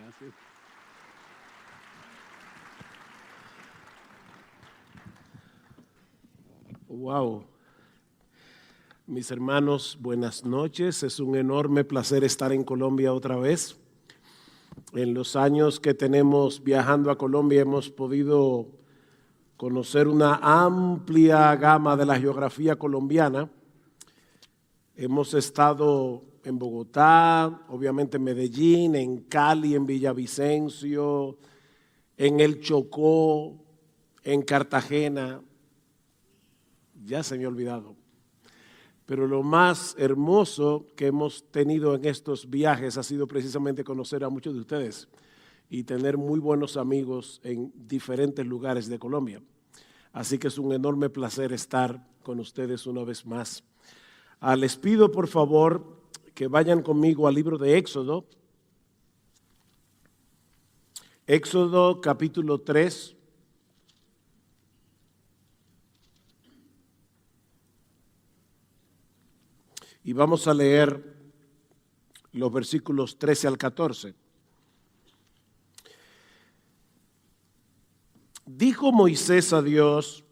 Gracias. Wow. Mis hermanos, buenas noches. Es un enorme placer estar en Colombia otra vez. En los años que tenemos viajando a Colombia hemos podido conocer una amplia gama de la geografía colombiana. Hemos estado en Bogotá, obviamente en Medellín, en Cali, en Villavicencio, en el Chocó, en Cartagena. Ya se me ha olvidado. Pero lo más hermoso que hemos tenido en estos viajes ha sido precisamente conocer a muchos de ustedes y tener muy buenos amigos en diferentes lugares de Colombia. Así que es un enorme placer estar con ustedes una vez más. Les pido por favor que vayan conmigo al libro de Éxodo. Éxodo capítulo 3. Y vamos a leer los versículos 13 al 14. Dijo Moisés a Dios: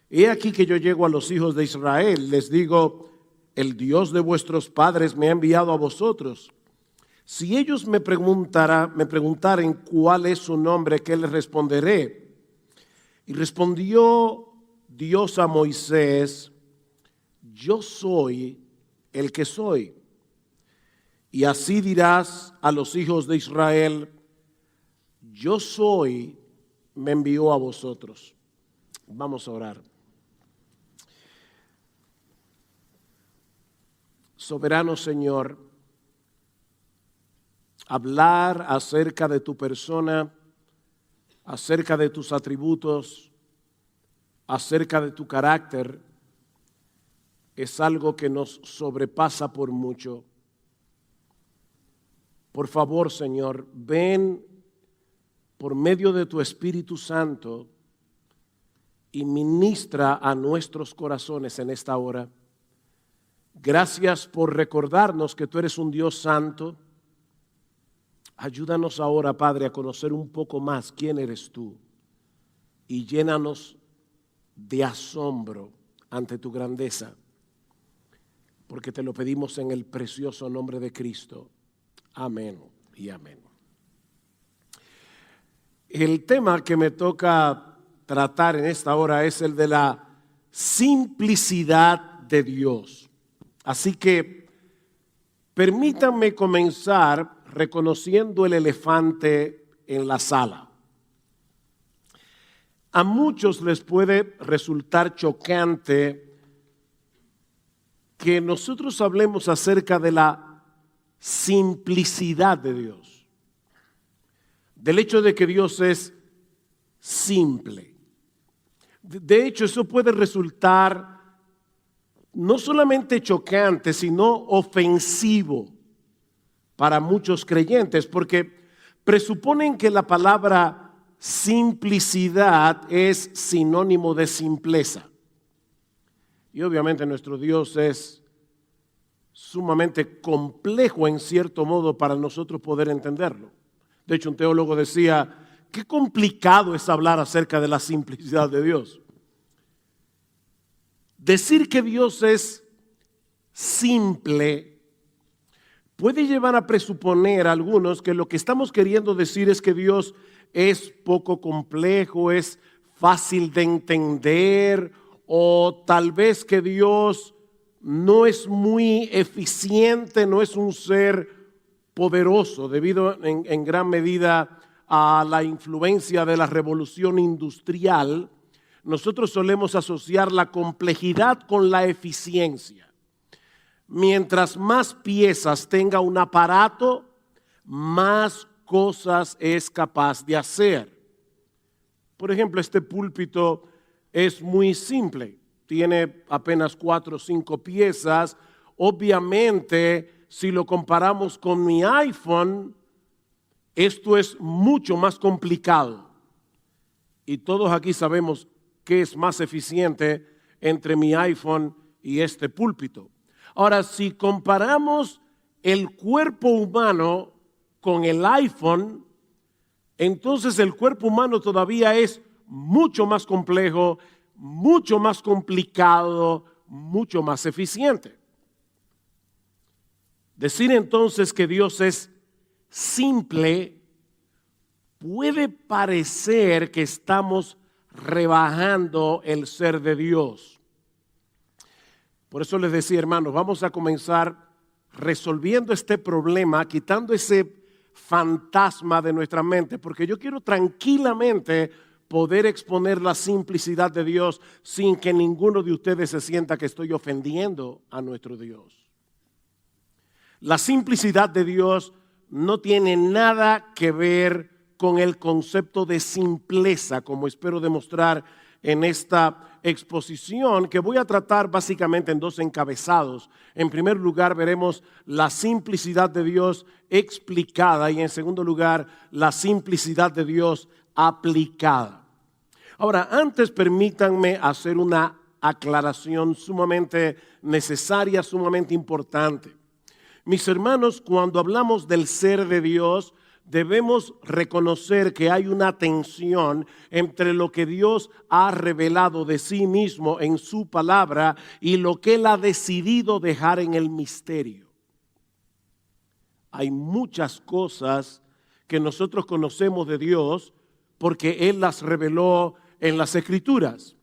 he aquí que yo llego a los hijos de Israel, les digo, el Dios de vuestros padres me ha enviado a vosotros. Si ellos me preguntaren cuál es su nombre, ¿qué les responderé? Y respondió Dios a Moisés: yo soy el que soy. Y así dirás a los hijos de Israel: yo soy, me envió a vosotros. Vamos a orar. Soberano Señor, hablar acerca de tu persona, acerca de tus atributos, acerca de tu carácter, es algo que nos sobrepasa por mucho. Por favor, Señor, ven por medio de tu Espíritu Santo y ministra a nuestros corazones en esta hora. Gracias por recordarnos que tú eres un Dios santo. Ayúdanos ahora, Padre, a conocer un poco más quién eres tú y llénanos de asombro ante tu grandeza, porque te lo pedimos en el precioso nombre de Cristo. Amén y amén. El tema que me toca tratar en esta hora es el de la simplicidad de Dios. Así que permítanme comenzar reconociendo el elefante en la sala. A muchos les puede resultar chocante que nosotros hablemos acerca de la simplicidad de Dios, del hecho de que Dios es simple. De hecho, eso puede resultar no solamente chocante, sino ofensivo para muchos creyentes, porque presuponen que la palabra simplicidad es sinónimo de simpleza. Y obviamente nuestro Dios es sumamente complejo en cierto modo para nosotros poder entenderlo. De hecho, un teólogo decía, qué complicado es hablar acerca de la simplicidad de Dios. Decir que Dios es simple puede llevar a presuponer a algunos que lo que estamos queriendo decir es que Dios es poco complejo, es fácil de entender, o tal vez que Dios no es muy eficiente, no es un ser poderoso, debido en gran medida a la influencia de la revolución industrial. Nosotros solemos asociar la complejidad con la eficiencia. Mientras más piezas tenga un aparato, más cosas es capaz de hacer. Por ejemplo, este púlpito es muy simple, tiene apenas 4 o 5 piezas. Obviamente, si lo comparamos con mi iPhone, esto es mucho más complicado. Y todos aquí sabemos qué es más eficiente entre mi iPhone y este púlpito. Ahora, si comparamos el cuerpo humano con el iPhone, entonces el cuerpo humano todavía es mucho más complejo, mucho más complicado, mucho más eficiente. Decir entonces que Dios es simple puede parecer que estamos rebajando el ser de Dios. Por eso les decía, hermanos, vamos a comenzar resolviendo este problema, quitando ese fantasma de nuestra mente, porque yo quiero tranquilamente poder exponer la simplicidad de Dios sin que ninguno de ustedes se sienta que estoy ofendiendo a nuestro Dios. La simplicidad de Dios no tiene nada que ver con el concepto de simpleza, como espero demostrar en esta exposición, que voy a tratar básicamente en dos encabezados. En primer lugar, veremos la simplicidad de Dios explicada y en segundo lugar, la simplicidad de Dios aplicada. Ahora, antes permítanme hacer una aclaración sumamente necesaria, sumamente importante. Mis hermanos, cuando hablamos del ser de Dios, debemos reconocer que hay una tensión entre lo que Dios ha revelado de sí mismo en su palabra y lo que Él ha decidido dejar en el misterio. Hay muchas cosas que nosotros conocemos de Dios porque Él las reveló en las Escrituras.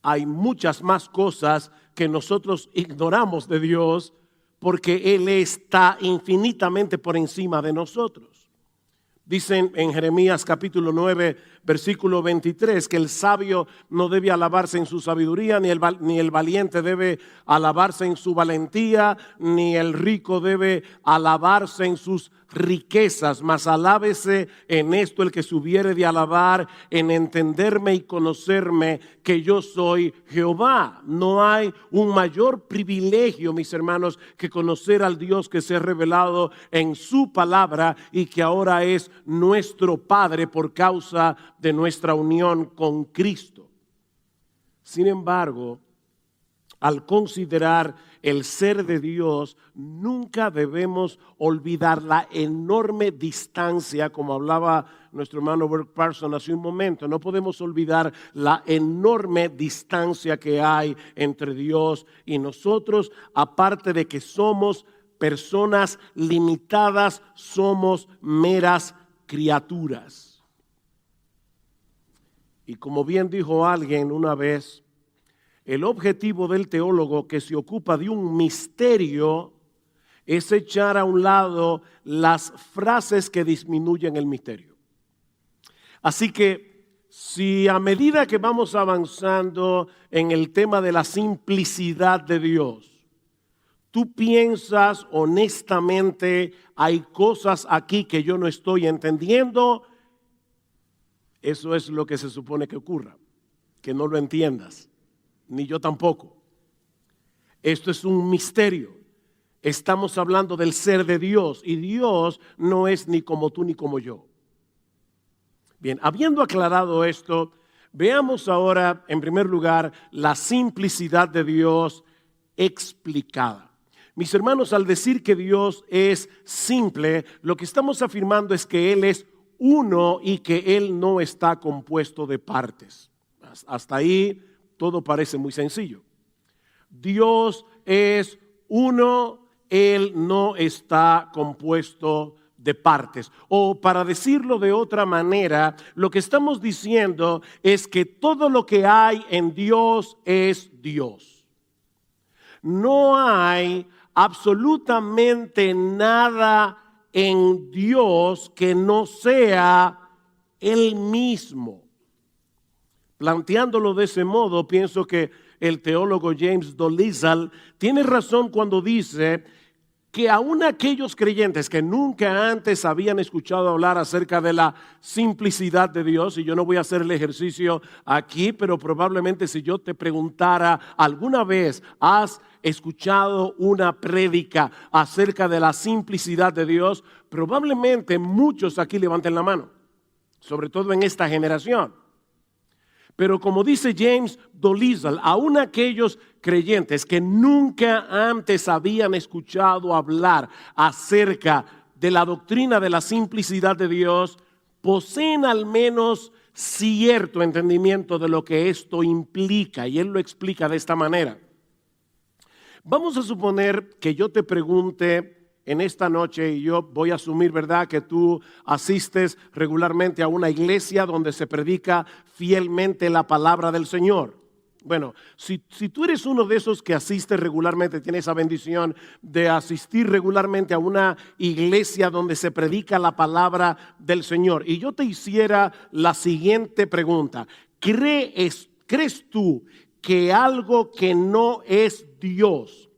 Hay muchas más cosas que nosotros ignoramos de Dios porque Él está infinitamente por encima de nosotros. Dicen en Jeremías capítulo 9, versículo 23, que el sabio no debe alabarse en su sabiduría, ni el valiente debe alabarse en su valentía, ni el rico debe alabarse en sus riquezas, mas alábese en esto el que se hubiere de alabar, en entenderme y conocerme que yo soy Jehová. No hay un mayor privilegio, mis hermanos, que conocer al Dios que se ha revelado en su palabra y que ahora es nuestro Padre por causa de nuestra unión con Cristo. Sin embargo, al considerar el ser de Dios, nunca debemos olvidar la enorme distancia, como hablaba nuestro hermano Burke Parson hace un momento. No podemos olvidar la enorme distancia que hay entre Dios y nosotros, aparte de que somos personas limitadas, somos meras criaturas. Y como bien dijo alguien una vez, el objetivo del teólogo que se ocupa de un misterio es echar a un lado las frases que disminuyen el misterio. Así que si a medida que vamos avanzando en el tema de la simplicidad de Dios, tú piensas honestamente, hay cosas aquí que yo no estoy entendiendo, eso es lo que se supone que ocurra, que no lo entiendas. Ni yo tampoco. Esto es un misterio. Estamos hablando del ser de Dios y Dios no es ni como tú ni como yo. Bien, habiendo aclarado esto, veamos ahora en primer lugar la simplicidad de Dios explicada. Mis hermanos, al decir que Dios es simple, lo que estamos afirmando es que Él es uno y que Él no está compuesto de partes. Hasta ahí todo parece muy sencillo. Dios es uno, Él no está compuesto de partes. O para decirlo de otra manera, lo que estamos diciendo es que todo lo que hay en Dios es Dios. No hay absolutamente nada en Dios que no sea Él mismo. Planteándolo de ese modo, pienso que el teólogo James Dolezal tiene razón cuando dice que aún aquellos creyentes que nunca antes habían escuchado hablar acerca de la simplicidad de Dios, y yo no voy a hacer el ejercicio aquí, pero probablemente si yo te preguntara alguna vez, ¿has escuchado una prédica acerca de la simplicidad de Dios? Probablemente muchos aquí levanten la mano, sobre todo en esta generación. Pero como dice James Dolezal, aún aquellos creyentes que nunca antes habían escuchado hablar acerca de la doctrina de la simplicidad de Dios, poseen al menos cierto entendimiento de lo que esto implica, y él lo explica de esta manera. Vamos a suponer que yo te pregunte en esta noche, y yo voy a asumir, ¿verdad?, que tú asistes regularmente a una iglesia donde se predica fielmente la palabra del Señor. Bueno, si tú eres uno de esos que asiste regularmente, tiene esa bendición de asistir regularmente a una iglesia donde se predica la palabra del Señor, y yo te hiciera la siguiente pregunta: ¿crees tú que algo que no es Dios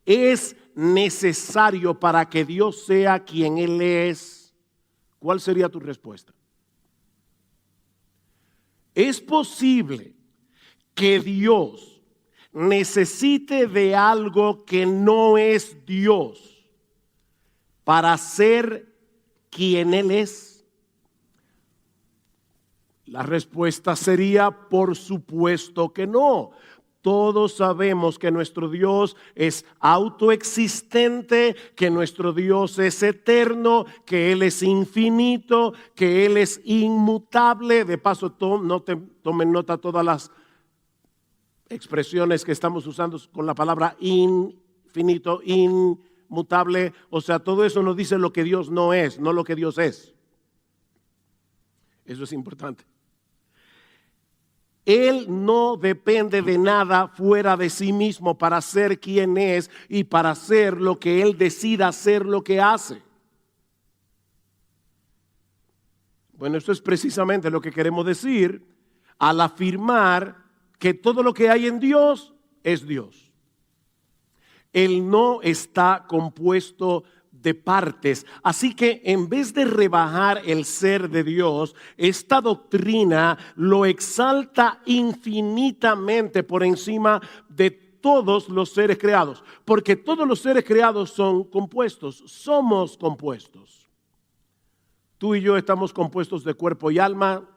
es necesario para que Dios sea quien Él es? ¿Cuál sería tu respuesta? ¿Es posible que Dios necesite de algo que no es Dios para ser quien Él es? La respuesta sería: por supuesto que no. Todos sabemos que nuestro Dios es autoexistente, que nuestro Dios es eterno, que Él es infinito, que Él es inmutable. De paso, tomen nota todas las expresiones que estamos usando con la palabra infinito, inmutable. O sea, todo eso nos dice lo que Dios no es, no lo que Dios es. Eso es importante. Él no depende de nada fuera de sí mismo para ser quien es y para hacer lo que Él decida hacer, lo que hace. Bueno, esto es precisamente lo que queremos decir al afirmar que todo lo que hay en Dios es Dios. Él no está compuesto de partes. Así que en vez de rebajar el ser de Dios, esta doctrina lo exalta infinitamente por encima de todos los seres creados, porque todos los seres creados son compuestos, somos compuestos. Tú y yo estamos compuestos de cuerpo y alma.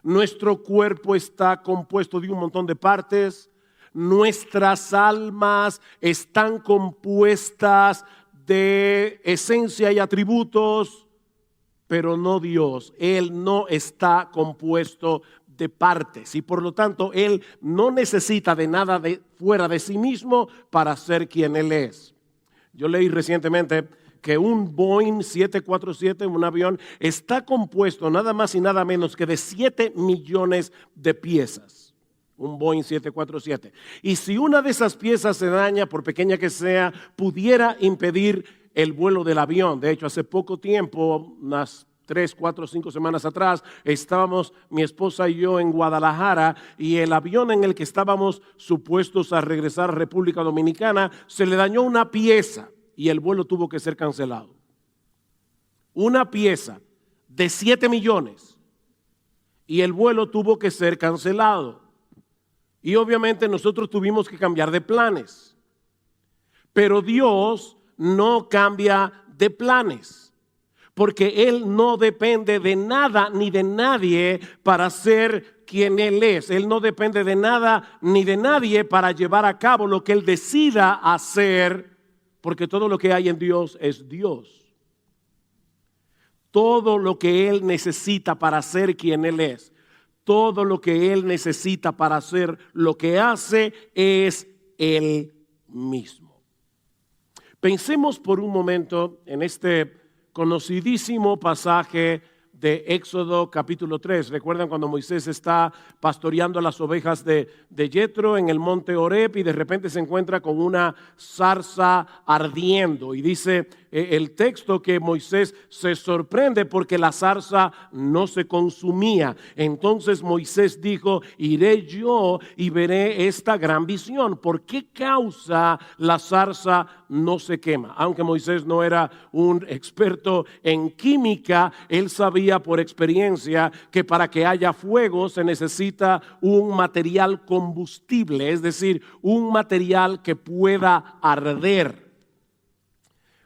Nuestro cuerpo está compuesto de un montón de partes. Nuestras almas están compuestas de esencia y atributos, pero no Dios. Él no está compuesto de partes y por lo tanto Él no necesita de nada fuera de sí mismo para ser quien Él es. Yo leí recientemente que un Boeing 747, un avión, está compuesto nada más y nada menos que de 7 millones de piezas. Un Boeing 747. Y si una de esas piezas se daña, por pequeña que sea, pudiera impedir el vuelo del avión. De hecho, hace poco tiempo, unas 3, 4, 5 semanas atrás, estábamos mi esposa y yo en Guadalajara, y el avión en el que estábamos supuestos a regresar a República Dominicana se le dañó una pieza y el vuelo tuvo que ser cancelado. Una pieza de 7 millones y el vuelo tuvo que ser cancelado. Y obviamente nosotros tuvimos que cambiar de planes. Pero Dios no cambia de planes, porque Él no depende de nada ni de nadie para ser quien Él es. Él no depende de nada ni de nadie para llevar a cabo lo que Él decida hacer, porque todo lo que hay en Dios es Dios. Todo lo que Él necesita para ser quien Él es, todo lo que Él necesita para hacer lo que hace es Él mismo. Pensemos por un momento en este conocidísimo pasaje de Éxodo capítulo 3. ¿Recuerdan cuando Moisés está pastoreando las ovejas de Yetro en el monte Horeb y de repente se encuentra con una zarza ardiendo? Y dice el texto que Moisés se sorprende porque la zarza no se consumía. Entonces Moisés dijo: iré yo y veré esta gran visión. ¿Por qué causa la zarza no se quema? Aunque Moisés no era un experto en química, él sabía por experiencia que para que haya fuego se necesita un material combustible, es decir, un material que pueda arder.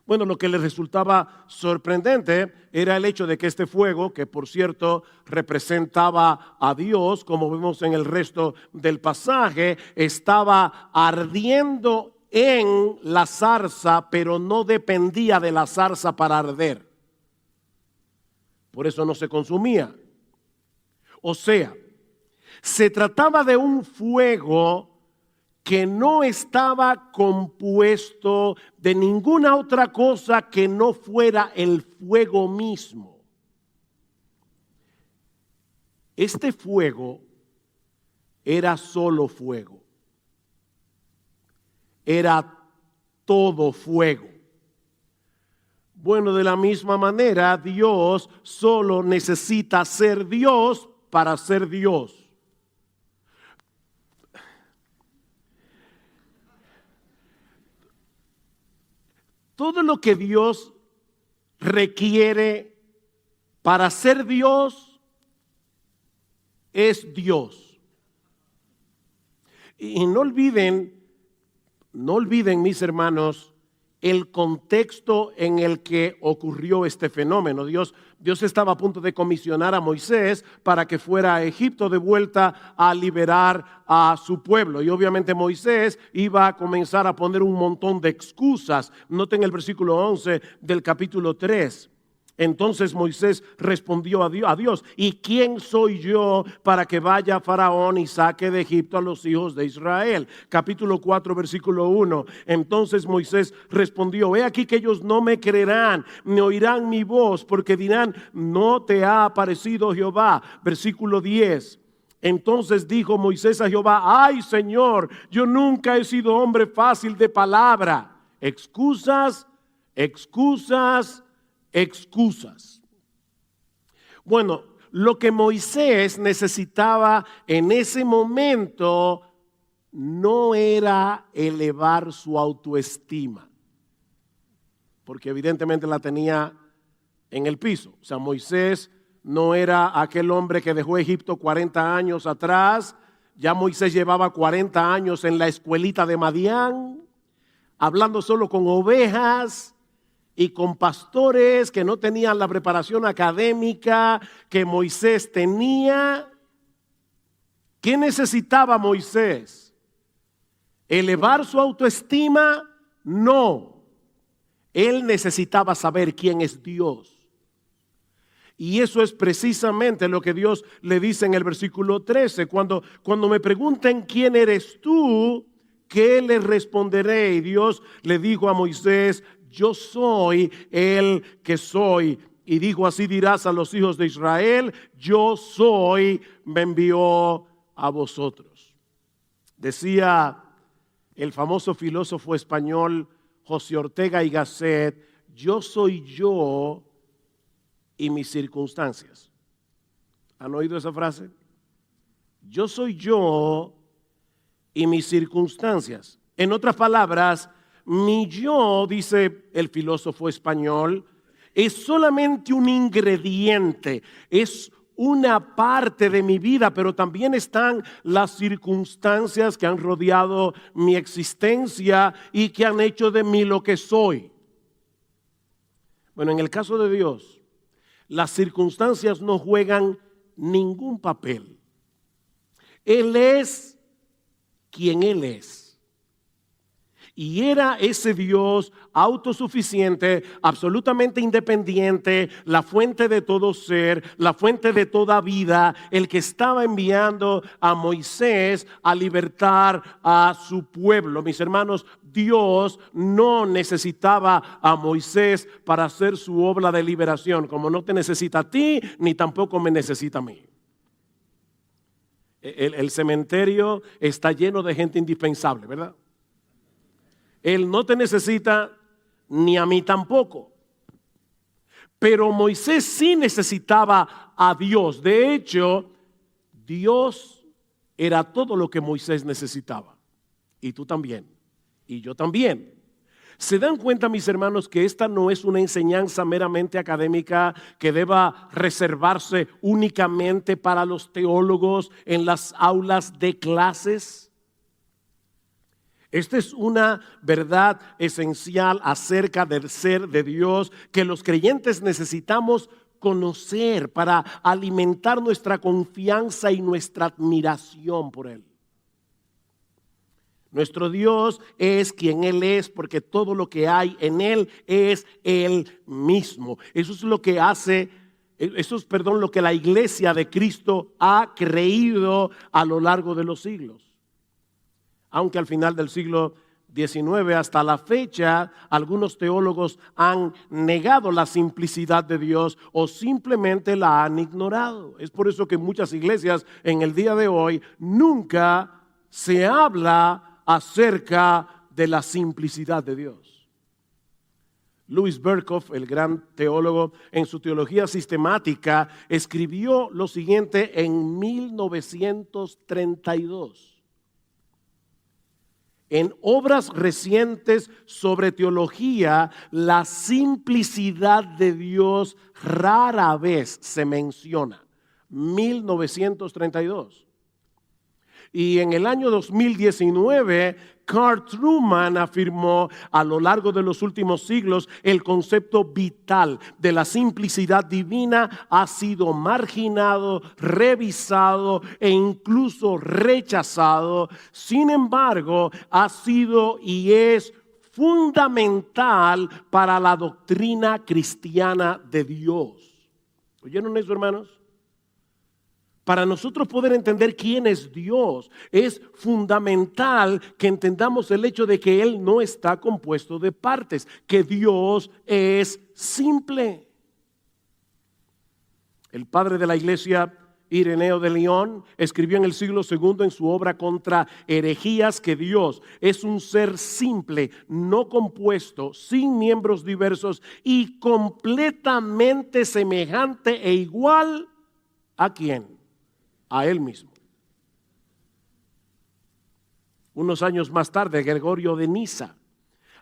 Bueno, lo que le resultaba sorprendente era el hecho de que este fuego, que por cierto representaba a Dios, como vemos en el resto del pasaje, estaba ardiendo en la zarza, pero no dependía de la zarza para arder. por eso no se consumía. O sea, se trataba de un fuego que no estaba compuesto de ninguna otra cosa que no fuera el fuego mismo. Este fuego era solo fuego. Era todo fuego. Bueno, de la misma manera, Dios solo necesita ser Dios para ser Dios. Todo lo que Dios requiere para ser Dios es Dios. Y no olviden, mis hermanos, el contexto en el que ocurrió este fenómeno. Dios estaba a punto de comisionar a Moisés para que fuera a Egipto de vuelta a liberar a su pueblo. Y obviamente Moisés iba a comenzar a poner un montón de excusas. Noten el versículo 11 del capítulo 3. Entonces Moisés respondió a Dios, ¿y quién soy yo para que vaya Faraón y saque de Egipto a los hijos de Israel? Capítulo 4, versículo 1. Entonces Moisés respondió, he aquí que ellos no me creerán, ni oirán mi voz, porque dirán, no te ha aparecido Jehová. Versículo 10. Entonces dijo Moisés a Jehová, ay Señor, yo nunca he sido hombre fácil de palabra. Excusas. Bueno, lo que Moisés necesitaba en ese momento no era elevar su autoestima, porque evidentemente la tenía en el piso. O sea, Moisés no era aquel hombre que dejó Egipto 40 años atrás. Ya Moisés llevaba 40 años en la escuelita de Madián, hablando solo con ovejas y con pastores que no tenían la preparación académica que Moisés tenía. ¿Qué necesitaba Moisés? ¿Elevar su autoestima? No. Él necesitaba saber quién es Dios. Y eso es precisamente lo que Dios le dice en el versículo 13. Cuando me pregunten quién eres tú, ¿qué les responderé? Y Dios le dijo a Moisés, yo soy el que soy. Y dijo, así dirás a los hijos de Israel, yo soy, me envió a vosotros. Decía el famoso filósofo español José Ortega y Gasset, yo soy yo y mis circunstancias. ¿Han oído esa frase? Yo soy yo y mis circunstancias. En otras palabras, mi yo, dice el filósofo español, es solamente un ingrediente, es una parte de mi vida, pero también están las circunstancias que han rodeado mi existencia y que han hecho de mí lo que soy. Bueno, en el caso de Dios, las circunstancias no juegan ningún papel. Él es quien Él es. Y era ese Dios autosuficiente, absolutamente independiente, la fuente de todo ser, la fuente de toda vida, el que estaba enviando a Moisés a libertar a su pueblo. Mis hermanos, Dios no necesitaba a Moisés para hacer su obra de liberación, como no te necesita a ti, ni tampoco me necesita a mí. El cementerio está lleno de gente indispensable, ¿verdad? Él no te necesita, ni a mí tampoco. Pero Moisés sí necesitaba a Dios. De hecho, Dios era todo lo que Moisés necesitaba. Y tú también. Y yo también. ¿Se dan cuenta, mis hermanos, que esta no es una enseñanza meramente académica que deba reservarse únicamente para los teólogos en las aulas de clases? Esta es una verdad esencial acerca del ser de Dios que los creyentes necesitamos conocer para alimentar nuestra confianza y nuestra admiración por Él. Nuestro Dios es quien Él es porque todo lo que hay en Él es Él mismo. Eso es lo que hace Eso es, perdón, lo que la iglesia de Cristo ha creído a lo largo de los siglos. Aunque al final del siglo XIX hasta la fecha, algunos teólogos han negado la simplicidad de Dios o simplemente la han ignorado. Es por eso que en muchas iglesias en el día de hoy nunca se habla acerca de la simplicidad de Dios. Louis Berkhof, el gran teólogo, en su teología sistemática, escribió lo siguiente en 1932. En obras recientes sobre teología, la simplicidad de Dios rara vez se menciona. 1932. Y en el año 2019, Carl Trueman afirmó: a lo largo de los últimos siglos, el concepto vital de la simplicidad divina ha sido marginado, revisado e incluso rechazado. Sin embargo, ha sido y es fundamental para la doctrina cristiana de Dios. ¿Oyeron eso, hermanos? Para nosotros poder entender quién es Dios, es fundamental que entendamos el hecho de que Él no está compuesto de partes, que Dios es simple. El padre de la iglesia, Ireneo de León, escribió en el siglo II en su obra Contra herejías que Dios es un ser simple, no compuesto, sin miembros diversos y completamente semejante e igual ¿a quién? A Él mismo. Unos años más tarde, Gregorio de Niza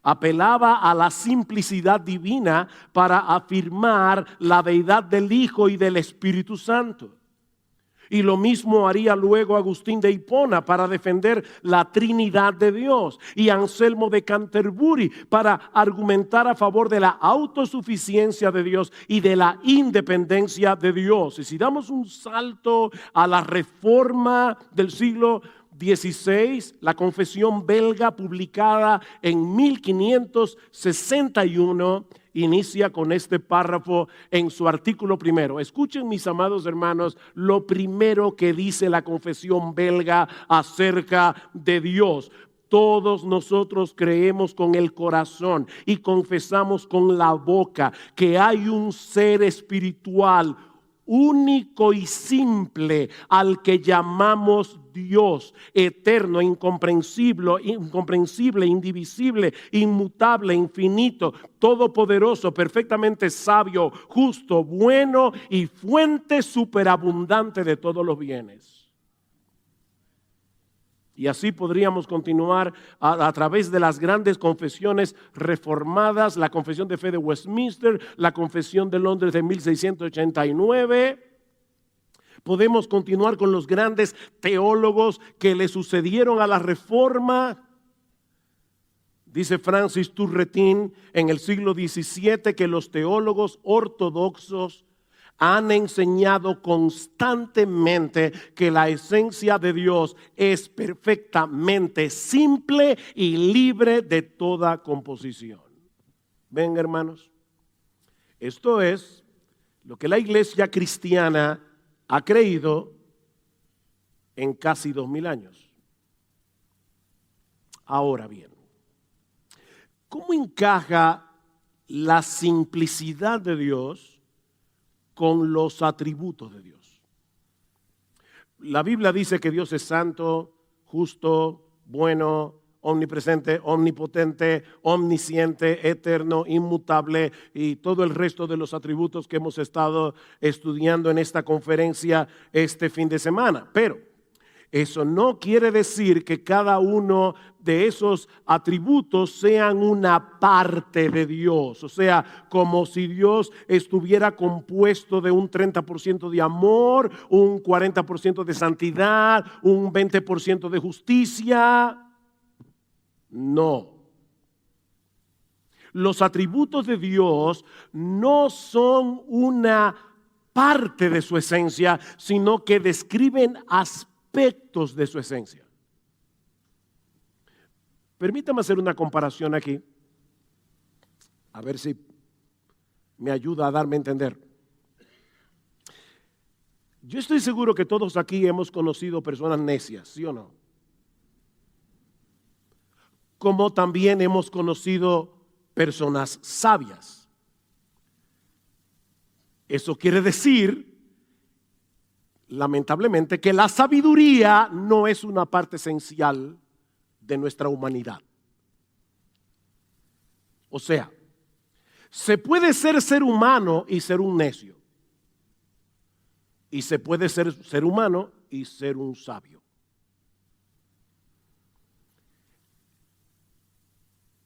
apelaba a la simplicidad divina para afirmar la deidad del Hijo y del Espíritu Santo. Y lo mismo haría luego Agustín de Hipona para defender la Trinidad de Dios, y Anselmo de Canterbury para argumentar a favor de la autosuficiencia de Dios y de la independencia de Dios. Y si damos un salto a la Reforma del siglo XVI, la Confesión belga, publicada en 1561, inicia con este párrafo en su artículo primero. Escuchen, mis amados hermanos, lo primero que dice la Confesión belga acerca de Dios. Todos nosotros creemos con el corazón y confesamos con la boca que hay un ser espiritual único y simple al que llamamos Dios, eterno, incomprensible, indivisible, inmutable, infinito, todopoderoso, perfectamente sabio, justo, bueno y fuente superabundante de todos los bienes. Y así podríamos continuar a través de las grandes confesiones reformadas, la Confesión de Fe de Westminster, la Confesión de Londres de 1689. Podemos continuar con los grandes teólogos que le sucedieron a la Reforma. Dice Francis Turretin en el siglo XVII que los teólogos ortodoxos han enseñado constantemente que la esencia de Dios es perfectamente simple y libre de toda composición. Ven, hermanos, esto es lo que la iglesia cristiana ha creído en casi 2000 años. Ahora bien, ¿cómo encaja la simplicidad de Dios con los atributos de Dios? La Biblia dice que Dios es santo, justo, bueno, omnipresente, omnipotente, omnisciente, eterno, inmutable y todo el resto de los atributos que hemos estado estudiando en esta conferencia este fin de semana. Pero eso no quiere decir que cada uno de esos atributos sean una parte de Dios. O sea, como si Dios estuviera compuesto de un 30% de amor, un 40% de santidad, un 20% de justicia. No. Los atributos de Dios no son una parte de su esencia, sino que describen aspectos de su esencia. Permítame hacer una comparación aquí, a ver si me ayuda a darme a entender. Yo estoy seguro que todos aquí hemos conocido personas necias, ¿sí o no? Como también hemos conocido personas sabias. Eso quiere decir, lamentablemente, que la sabiduría no es una parte esencial de nuestra humanidad. O sea, se puede ser humano y ser un necio. Y se puede ser humano y ser un sabio.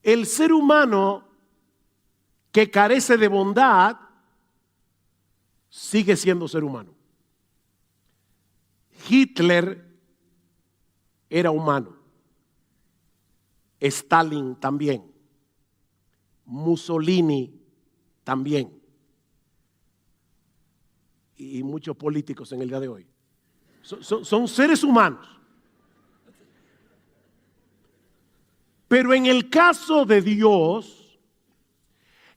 El ser humano que carece de bondad sigue siendo ser humano. Hitler era humano. Stalin también. Mussolini también. Y muchos políticos en el día de hoy. Son seres humanos. Pero en el caso de Dios,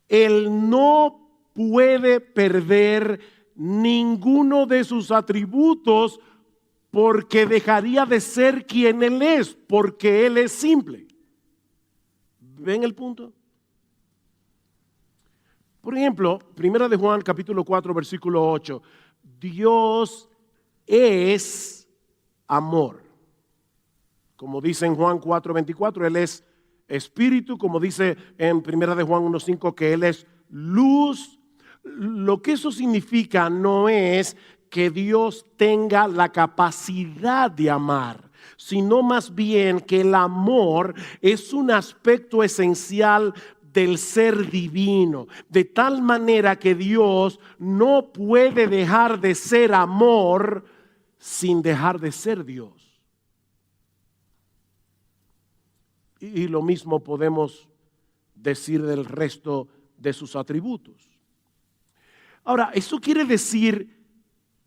Él no puede perder ninguno de sus atributos porque dejaría de ser quien Él es, porque Él es simple. ¿Ven el punto? Por ejemplo, 1 de Juan capítulo 4 versículo 8, Dios es amor. Como dice en Juan 4:24, Él es espíritu, como dice en 1 de Juan 1:5 que Él es luz. Lo que eso significa no es que Dios tenga la capacidad de amar, sino más bien que el amor es un aspecto esencial del ser divino, de tal manera que Dios no puede dejar de ser amor sin dejar de ser Dios. Y lo mismo podemos decir del resto de sus atributos. Ahora, eso quiere decir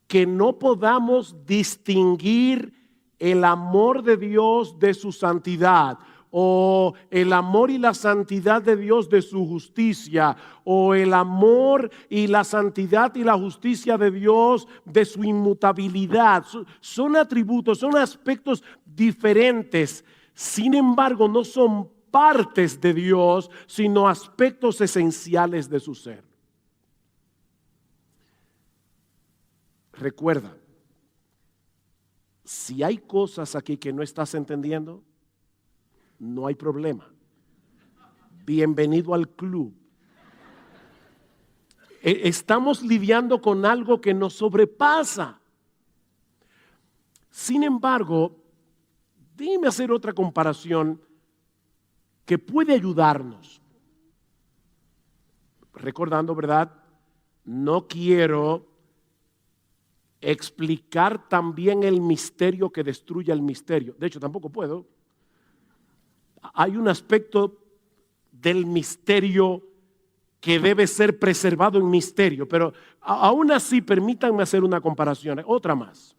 que no podamos distinguir el amor de Dios de su santidad, o el amor y la santidad de Dios de su justicia, o el amor y la santidad y la justicia de Dios de su inmutabilidad. Son atributos, son aspectos diferentes. Sin embargo, no son partes de Dios, sino aspectos esenciales de su ser. Recuerda, si hay cosas aquí que no estás entendiendo, no hay problema. Bienvenido al club. Estamos lidiando con algo que nos sobrepasa. Sin embargo, déjeme hacer otra comparación que puede ayudarnos. Recordando, ¿verdad? No quiero explicar también el misterio que destruye el misterio. De hecho, tampoco puedo. Hay un aspecto del misterio que debe ser preservado en misterio, pero aún así permítanme hacer una comparación, otra más.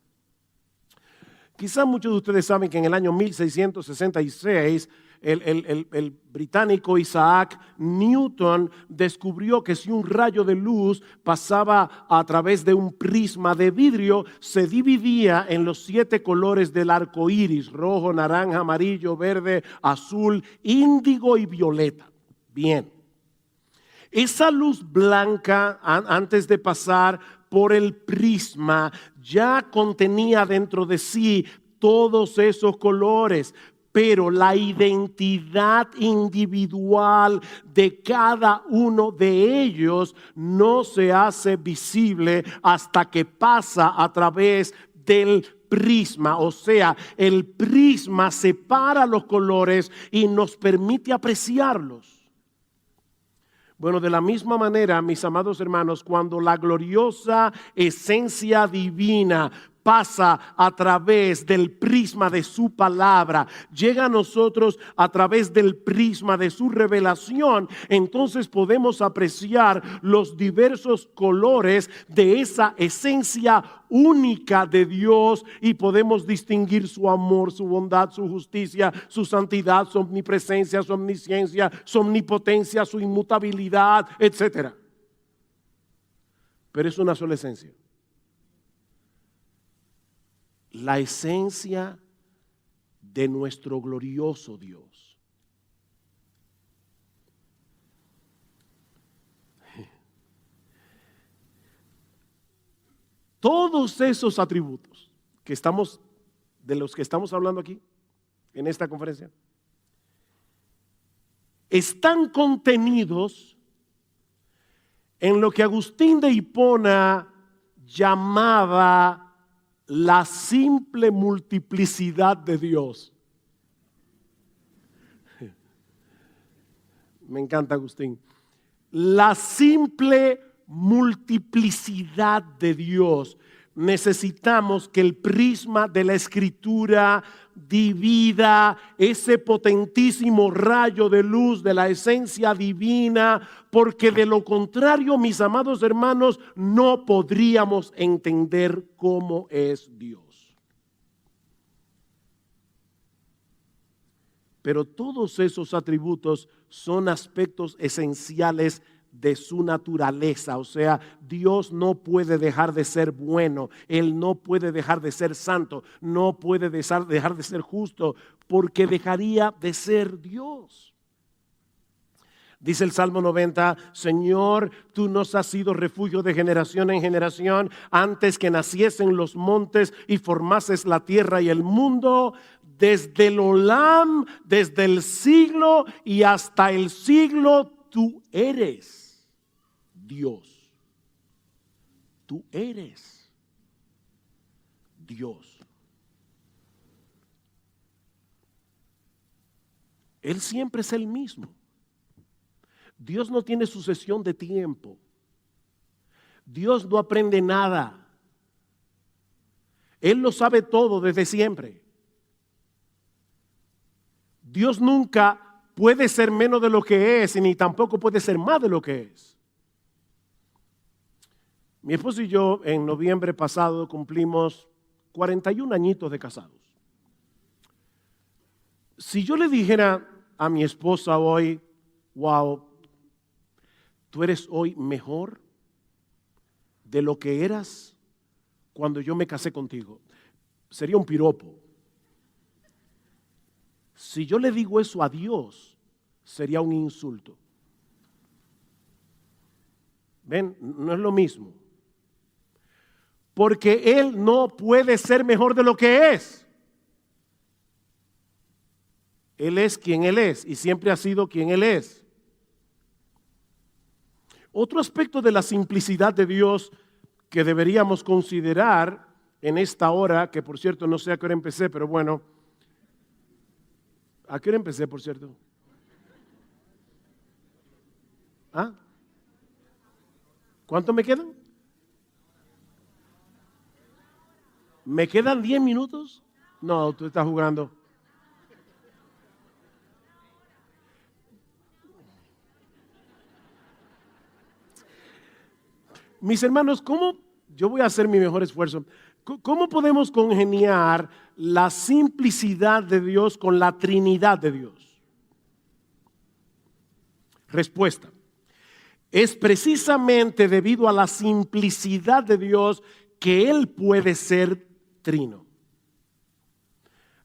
Quizás muchos de ustedes saben que en el año 1666 el británico Isaac Newton descubrió que si un rayo de luz pasaba a través de un prisma de vidrio, se dividía en los 7 colores del arco iris: rojo, naranja, amarillo, verde, azul, índigo y violeta. Bien, esa luz blanca, antes de pasar por el prisma, ya contenía dentro de sí todos esos colores. Pero la identidad individual de cada uno de ellos no se hace visible hasta que pasa a través del prisma. O sea, el prisma separa los colores y nos permite apreciarlos. Bueno, de la misma manera, mis amados hermanos, cuando la gloriosa esencia divina pasa a través del prisma de su palabra, llega a nosotros a través del prisma de su revelación, entonces podemos apreciar los diversos colores de esa esencia única de Dios y podemos distinguir su amor, su bondad, su justicia, su santidad, su omnipresencia, su omnisciencia, su omnipotencia, su inmutabilidad, etc. Pero es una sola esencia. la esencia de nuestro glorioso Dios. Todos esos atributos de los que estamos hablando aquí en esta conferencia están contenidos en lo que Agustín de Hipona llamaba la simple multiplicidad de Dios. Me encanta Agustín. La simple multiplicidad de Dios. Necesitamos que el prisma de la Escritura divida ese potentísimo rayo de luz de la esencia divina, porque de lo contrario, mis amados hermanos, no podríamos entender cómo es Dios. Pero todos esos atributos son aspectos esenciales de su naturaleza. O sea, Dios no puede dejar de ser bueno, Él no puede dejar de ser santo, no puede dejar de ser justo, porque dejaría de ser Dios. Dice el Salmo 90, Señor, tú nos has sido refugio de generación en generación, antes que naciesen los montes y formases la tierra y el mundo, desde el Olam, desde el siglo y hasta el siglo, tú eres Dios. Tú eres Dios. Él siempre es el mismo. Dios no tiene sucesión de tiempo. Dios no aprende nada. Él lo sabe todo desde siempre. Dios nunca puede ser menos de lo que es, ni tampoco puede ser más de lo que es. Mi esposo y yo en noviembre pasado cumplimos 41 añitos de casados. Si yo le dijera a mi esposa hoy, wow, tú eres hoy mejor de lo que eras cuando yo me casé contigo, sería un piropo. Si yo le digo eso a Dios, sería un insulto. ¿Ven? No es lo mismo. Porque Él no puede ser mejor de lo que es. Él es quien Él es y siempre ha sido quien Él es. Otro aspecto de la simplicidad de Dios que deberíamos considerar en esta hora, que por cierto no sé a qué hora empecé, pero bueno, ¿a qué hora empecé, por cierto? ¿Ah? ¿Cuánto me quedan? ¿Me quedan 10 minutos? No, tú estás jugando. Mis hermanos, ¿cómo? Yo voy a hacer mi mejor esfuerzo. ¿Cómo podemos congeniar la simplicidad de Dios con la Trinidad de Dios? Respuesta. Es precisamente debido a la simplicidad de Dios que Él puede ser trino.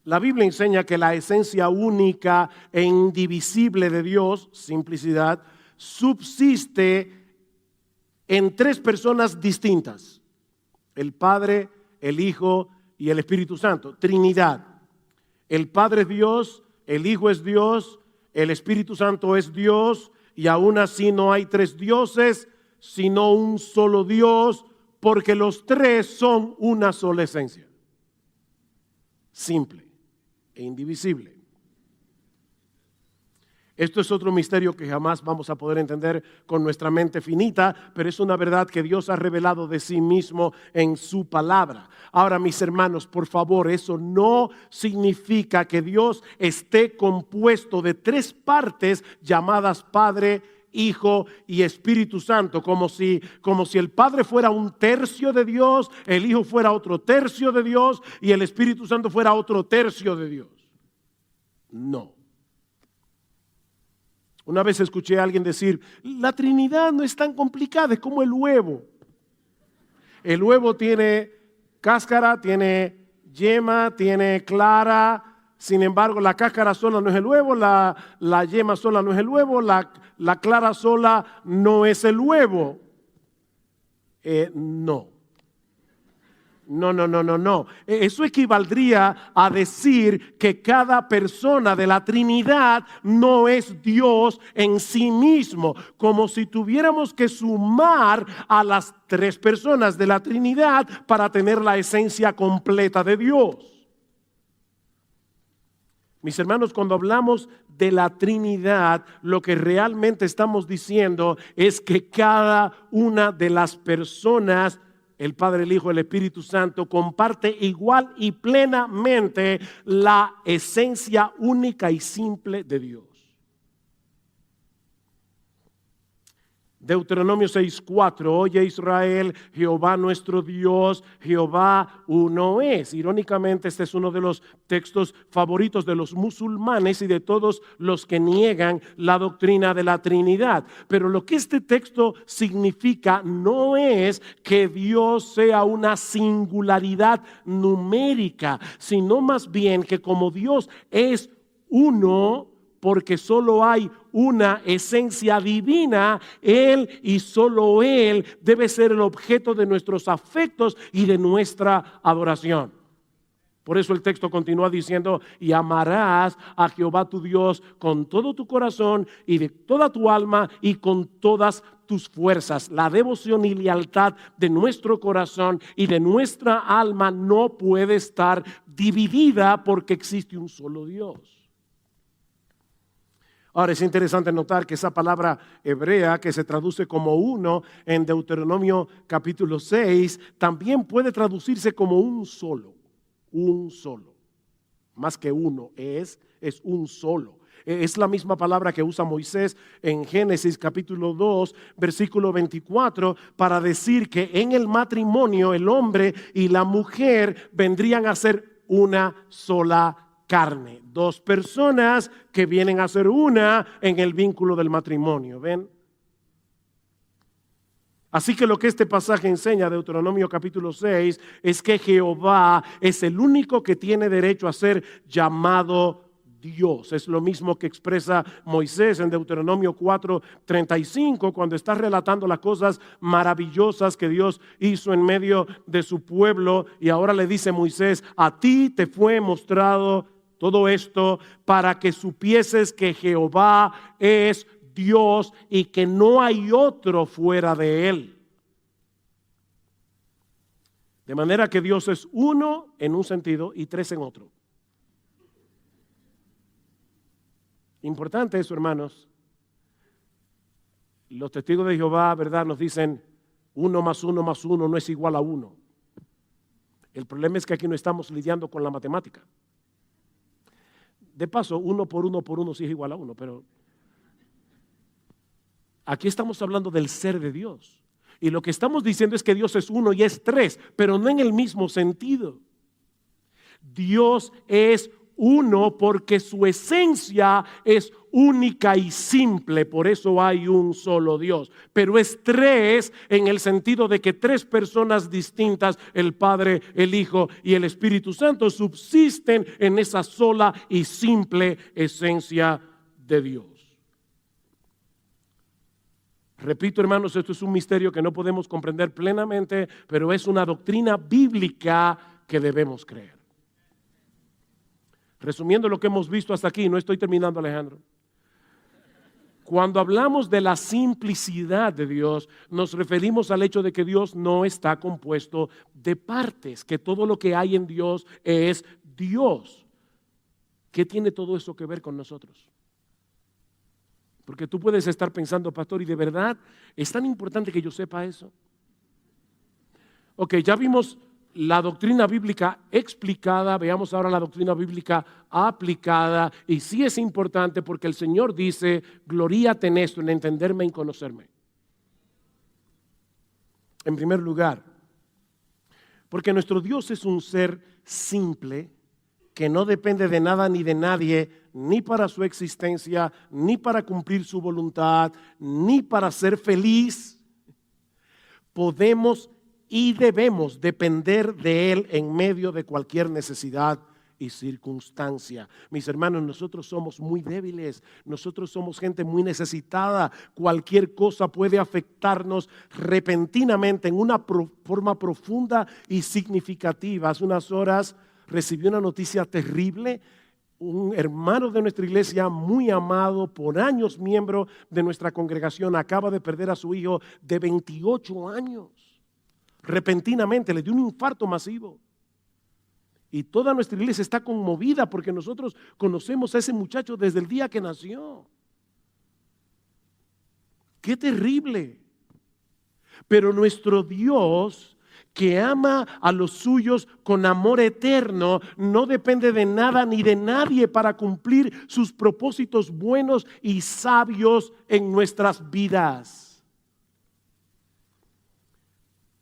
La Biblia enseña que la esencia única e indivisible de Dios, simplicidad, subsiste en tres personas distintas: el Padre, el Hijo y el Espíritu Santo. Trinidad. El Padre es Dios, el Hijo es Dios, el Espíritu Santo es Dios, y aún así no hay tres dioses, sino un solo Dios, porque los tres son una sola esencia. Simple e indivisible. Esto es otro misterio que jamás vamos a poder entender con nuestra mente finita, pero es una verdad que Dios ha revelado de sí mismo en su palabra. Ahora, mis hermanos, por favor, eso no significa que Dios esté compuesto de tres partes llamadas Padre, Hijo y Espíritu Santo, como si el Padre fuera un tercio de Dios, el Hijo fuera otro tercio de Dios y el Espíritu Santo fuera otro tercio de Dios. No. Una vez escuché a alguien decir, la Trinidad no es tan complicada, es como el huevo. El huevo tiene cáscara, tiene yema, tiene clara. Sin embargo, la cáscara sola no es el huevo, la yema sola no es el huevo, la clara sola no es el huevo. No. No. Eso equivaldría a decir que cada persona de la Trinidad no es Dios en sí mismo, como si tuviéramos que sumar a las tres personas de la Trinidad para tener la esencia completa de Dios. Mis hermanos, cuando hablamos de la Trinidad, lo que realmente estamos diciendo es que cada una de las personas, el Padre, el Hijo, el Espíritu Santo, comparte igual y plenamente la esencia única y simple de Dios. Deuteronomio 6:4, oye Israel, Jehová nuestro Dios, Jehová uno es. Irónicamente, este es uno de los textos favoritos de los musulmanes y de todos los que niegan la doctrina de la Trinidad. Pero lo que este texto significa no es que Dios sea una singularidad numérica, sino más bien que como Dios es uno, porque solo hay una esencia divina, Él y solo Él debe ser el objeto de nuestros afectos y de nuestra adoración. Por eso el texto continúa diciendo, y amarás a Jehová tu Dios con todo tu corazón y de toda tu alma y con todas tus fuerzas. La devoción y lealtad de nuestro corazón y de nuestra alma no puede estar dividida porque existe un solo Dios. Ahora es interesante notar que esa palabra hebrea que se traduce como uno en Deuteronomio capítulo 6 también puede traducirse como un solo, más que uno, es un solo. Es la misma palabra que usa Moisés en Génesis capítulo 2 versículo 24 para decir que en el matrimonio el hombre y la mujer vendrían a ser una sola carne, dos personas que vienen a ser una en el vínculo del matrimonio, ¿ven? Así que lo que este pasaje enseña, Deuteronomio capítulo 6, es que Jehová es el único que tiene derecho a ser llamado Dios. Es lo mismo que expresa Moisés en Deuteronomio 4:35 cuando está relatando las cosas maravillosas que Dios hizo en medio de su pueblo, y ahora le dice Moisés, a ti te fue mostrado todo esto para que supieses que Jehová es Dios y que no hay otro fuera de Él. De manera que Dios es uno en un sentido y tres en otro. Importante eso, hermanos. Los testigos de Jehová, ¿verdad?, nos dicen 1 más 1 más 1 no es igual a 1. El problema es que aquí no estamos lidiando con la matemática. De paso, 1 por 1 por 1 sí es igual a 1, pero aquí estamos hablando del ser de Dios. Y lo que estamos diciendo es que Dios es uno y es tres, pero no en el mismo sentido. Dios es uno porque su esencia es única y simple, por eso hay un solo Dios. Pero es tres en el sentido de que tres personas distintas, el Padre, el Hijo y el Espíritu Santo, subsisten en esa sola y simple esencia de Dios. Repito, hermanos, esto es un misterio que no podemos comprender plenamente, pero es una doctrina bíblica que debemos creer. Resumiendo lo que hemos visto hasta aquí, no estoy terminando, Alejandro. Cuando hablamos de la simplicidad de Dios, nos referimos al hecho de que Dios no está compuesto de partes, que todo lo que hay en Dios es Dios. ¿Qué tiene todo eso que ver con nosotros? Porque tú puedes estar pensando, pastor, ¿y de verdad es tan importante que yo sepa eso? Ok, ya vimos la doctrina bíblica explicada, veamos ahora la doctrina bíblica aplicada, y sí es importante porque el Señor dice, gloríate en esto, en entenderme y en conocerme. En primer lugar, porque nuestro Dios es un ser simple, que no depende de nada ni de nadie, ni para su existencia, ni para cumplir su voluntad, ni para ser feliz. Podemos y debemos depender de Él en medio de cualquier necesidad y circunstancia. Mis hermanos, nosotros somos muy débiles, nosotros somos gente muy necesitada. Cualquier cosa puede afectarnos repentinamente en una forma profunda y significativa. Hace unas horas recibí una noticia terrible. Un hermano de nuestra iglesia, muy amado, por años miembro de nuestra congregación, acaba de perder a su hijo de 28 años. Repentinamente le dio un infarto masivo. Y toda nuestra iglesia está conmovida porque nosotros conocemos a ese muchacho desde el día que nació. ¡Qué terrible! Pero nuestro Dios, que ama a los suyos con amor eterno, no depende de nada ni de nadie para cumplir sus propósitos buenos y sabios en nuestras vidas.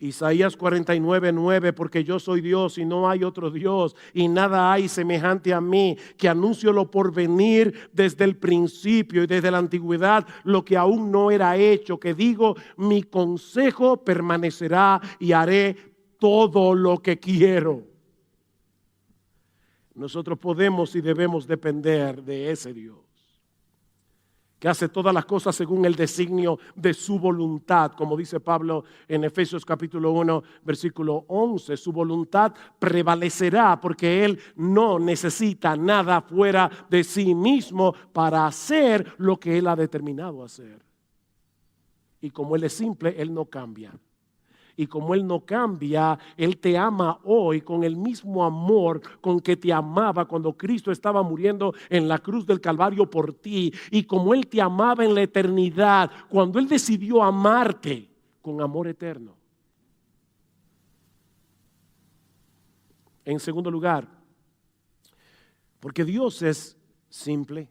Isaías 49:9, porque yo soy Dios y no hay otro Dios, y nada hay semejante a mí, que anuncio lo por venir desde el principio y desde la antigüedad, lo que aún no era hecho, que digo, mi consejo permanecerá y haré todo lo que quiero. Nosotros podemos y debemos depender de ese Dios, que hace todas las cosas según el designio de su voluntad, como dice Pablo en Efesios capítulo 1, versículo 11. Su voluntad prevalecerá porque Él no necesita nada fuera de sí mismo para hacer lo que Él ha determinado hacer. Y como Él es simple, Él no cambia. Y como Él no cambia, Él te ama hoy con el mismo amor con que te amaba cuando Cristo estaba muriendo en la cruz del Calvario por ti. Y como Él te amaba en la eternidad, cuando Él decidió amarte con amor eterno. En segundo lugar, porque Dios es simple,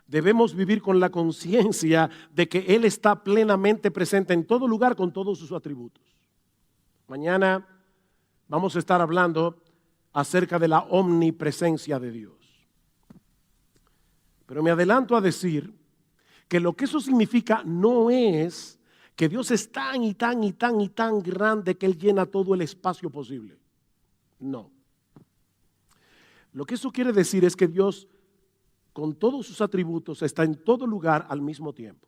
debemos vivir con la conciencia de que Él está plenamente presente en todo lugar con todos sus atributos. Mañana vamos a estar hablando acerca de la omnipresencia de Dios. Pero me adelanto a decir que lo que eso significa no es que Dios es tan y tan y tan y tan grande que Él llena todo el espacio posible. No. Lo que eso quiere decir es que Dios, con todos sus atributos, está en todo lugar al mismo tiempo.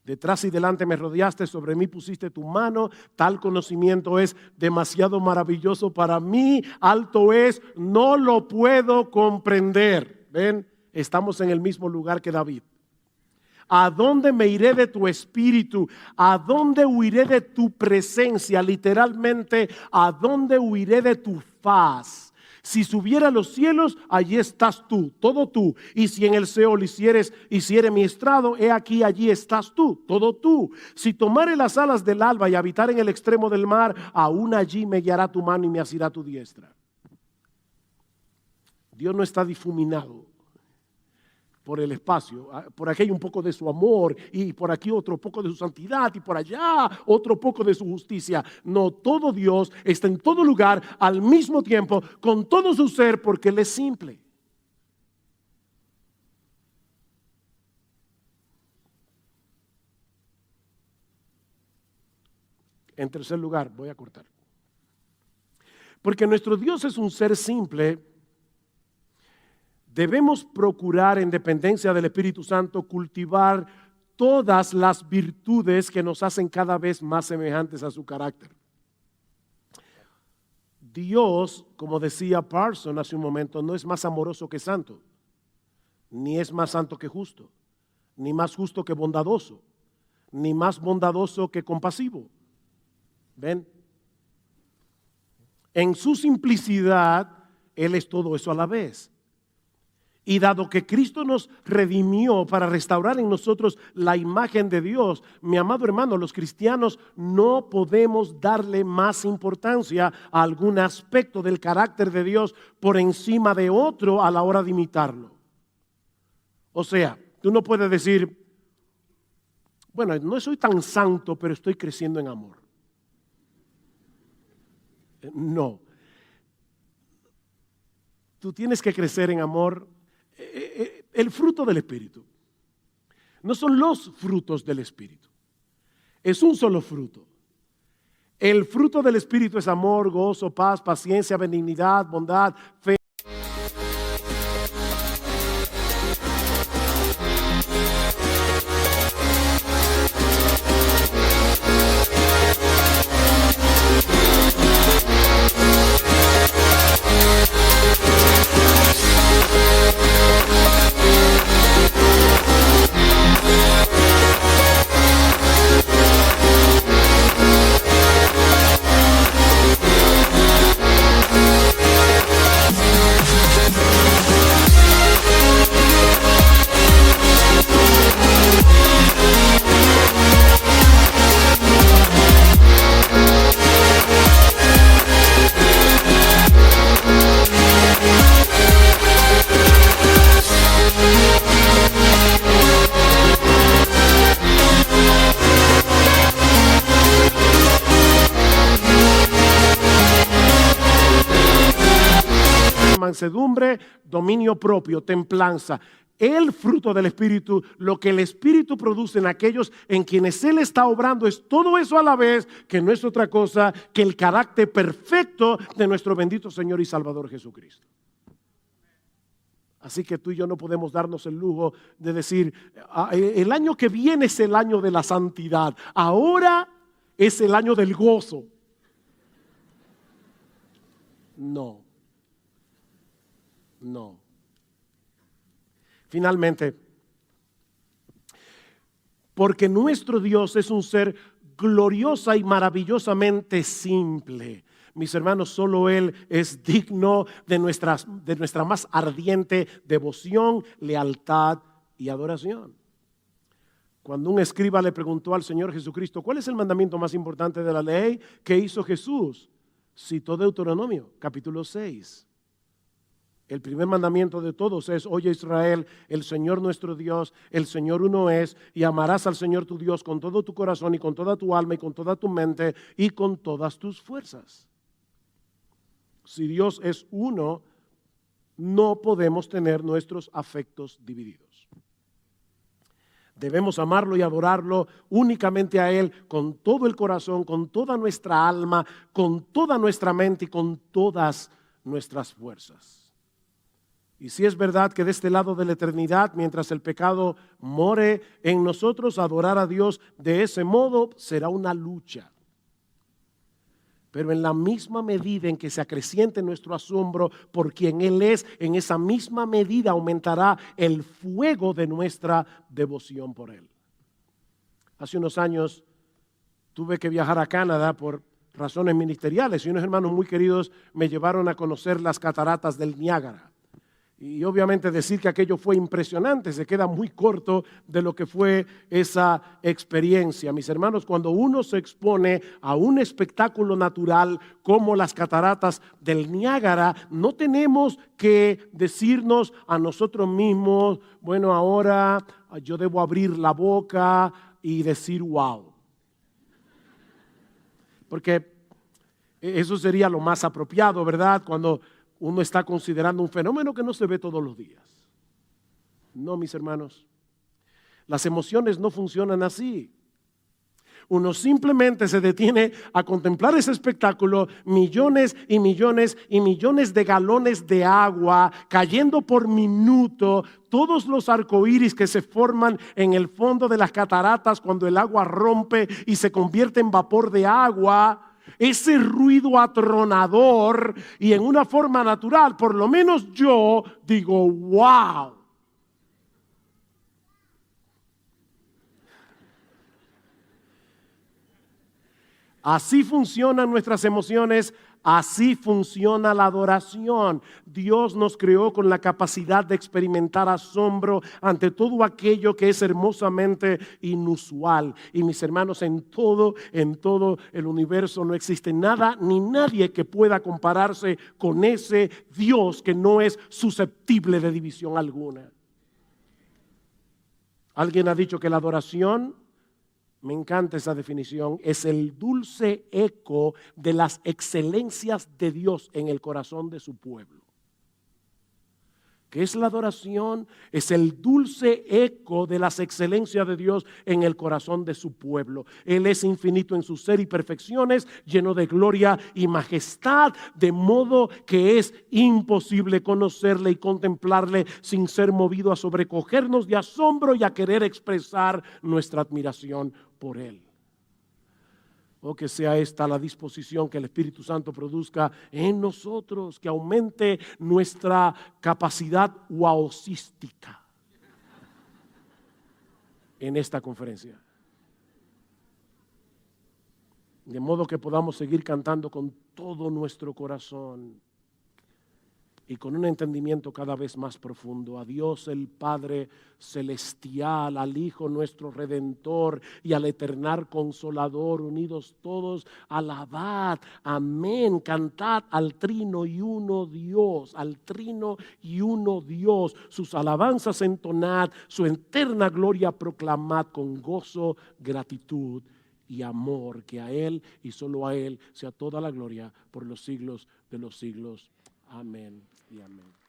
Detrás y delante me rodeaste, sobre mí pusiste tu mano, tal conocimiento es demasiado maravilloso para mí, alto es, no lo puedo comprender. ¿Ven? Estamos en el mismo lugar que David. ¿A dónde me iré de tu espíritu? ¿A dónde huiré de tu presencia? Literalmente, ¿a dónde huiré de tu faz? Si subiera a los cielos, allí estás tú, todo tú. Y si en el Seol hiciere mi estrado, he aquí, allí estás tú, todo tú. Si tomare las alas del alba y habitar en el extremo del mar, aún allí me guiará tu mano y me asirá tu diestra. Dios no está difuminado por el espacio. Por aquí hay un poco de su amor y por aquí otro poco de su santidad y por allá otro poco de su justicia. No, todo Dios está en todo lugar al mismo tiempo con todo su ser porque Él es simple. En tercer lugar, voy a cortar. Porque nuestro Dios es un ser simple, debemos procurar, en dependencia del Espíritu Santo, cultivar todas las virtudes que nos hacen cada vez más semejantes a su carácter. Dios, como decía Parson hace un momento, no es más amoroso que santo, ni es más santo que justo, ni más justo que bondadoso, ni más bondadoso que compasivo. ¿Ven? En su simplicidad, Él es todo eso a la vez. Y dado que Cristo nos redimió para restaurar en nosotros la imagen de Dios, mi amado hermano, los cristianos no podemos darle más importancia a algún aspecto del carácter de Dios por encima de otro a la hora de imitarlo. O sea, tú no puedes decir, bueno, no soy tan santo, pero estoy creciendo en amor. No. Tú tienes que crecer en amor. El fruto del Espíritu no son los frutos del Espíritu. es un solo fruto. El fruto del Espíritu es amor, gozo, paz, paciencia, benignidad, bondad, fe. Mansedumbre, dominio propio, templanza. El fruto del Espíritu, lo que el Espíritu produce en aquellos en quienes Él está obrando, es todo eso a la vez, que no es otra cosa que el carácter perfecto de nuestro bendito Señor y Salvador Jesucristo. Así que tú y yo no podemos darnos el lujo de decir, el año que viene es el año de la santidad, ahora es el año del gozo. No. Finalmente, porque nuestro Dios es un ser gloriosa y maravillosamente simple. Mis hermanos, solo Él es digno de nuestra más ardiente devoción, lealtad y adoración. Cuando un escriba le preguntó al Señor Jesucristo, ¿cuál es el mandamiento más importante de la ley? ¿Qué hizo Jesús? Citó Deuteronomio, capítulo 6. El primer mandamiento de todos es: oye Israel, el Señor nuestro Dios, el Señor uno es, y amarás al Señor tu Dios con todo tu corazón y con toda tu alma y con toda tu mente y con todas tus fuerzas. Si Dios es uno, no podemos tener nuestros afectos divididos. Debemos amarlo y adorarlo únicamente a Él con todo el corazón, con toda nuestra alma, con toda nuestra mente y con todas nuestras fuerzas. Y si es verdad que de este lado de la eternidad, mientras el pecado more en nosotros, adorar a Dios de ese modo será una lucha. Pero en la misma medida en que se acreciente nuestro asombro por quien Él es, en esa misma medida aumentará el fuego de nuestra devoción por Él. Hace unos años tuve que viajar a Canadá por razones ministeriales y unos hermanos muy queridos me llevaron a conocer las cataratas del Niágara. Y obviamente decir que aquello fue impresionante se queda muy corto de lo que fue esa experiencia. Mis hermanos, cuando uno se expone a un espectáculo natural como las cataratas del Niágara, no tenemos que decirnos a nosotros mismos, bueno, ahora yo debo abrir la boca y decir wow. Porque eso sería lo más apropiado, ¿verdad? Cuando uno está considerando un fenómeno que no se ve todos los días. No, mis hermanos, las emociones no funcionan así. Uno simplemente se detiene a contemplar ese espectáculo, millones y millones y millones de galones de agua cayendo por minuto, todos los arcoíris que se forman en el fondo de las cataratas cuando el agua rompe y se convierte en vapor de agua. Ese ruido atronador, y en una forma natural, por lo menos yo digo, wow. Así funcionan nuestras emociones, así funciona la adoración. Dios nos creó con la capacidad de experimentar asombro ante todo aquello que es hermosamente inusual. Y mis hermanos, en todo el universo no existe nada ni nadie que pueda compararse con ese Dios que no es susceptible de división alguna. Alguien ha dicho que la adoración, me encanta esa definición, es el dulce eco de las excelencias de Dios en el corazón de su pueblo. ¿Qué es la adoración? Es el dulce eco de las excelencias de Dios en el corazón de su pueblo. Él es infinito en su ser y perfecciones, lleno de gloria y majestad, de modo que es imposible conocerle y contemplarle sin ser movido a sobrecogernos de asombro y a querer expresar nuestra admiración por Él. O que sea esta la disposición que el Espíritu Santo produzca en nosotros, que aumente nuestra capacidad wowcística en esta conferencia. De modo que podamos seguir cantando con todo nuestro corazón y con un entendimiento cada vez más profundo a Dios el Padre celestial, al Hijo nuestro Redentor y al Eternal Consolador, unidos todos, alabad, amén, cantad al Trino y Uno Dios, al Trino y Uno Dios, sus alabanzas entonad, su eterna gloria proclamad con gozo, gratitud y amor, que a Él y solo a Él sea toda la gloria por los siglos de los siglos. Amén y amén.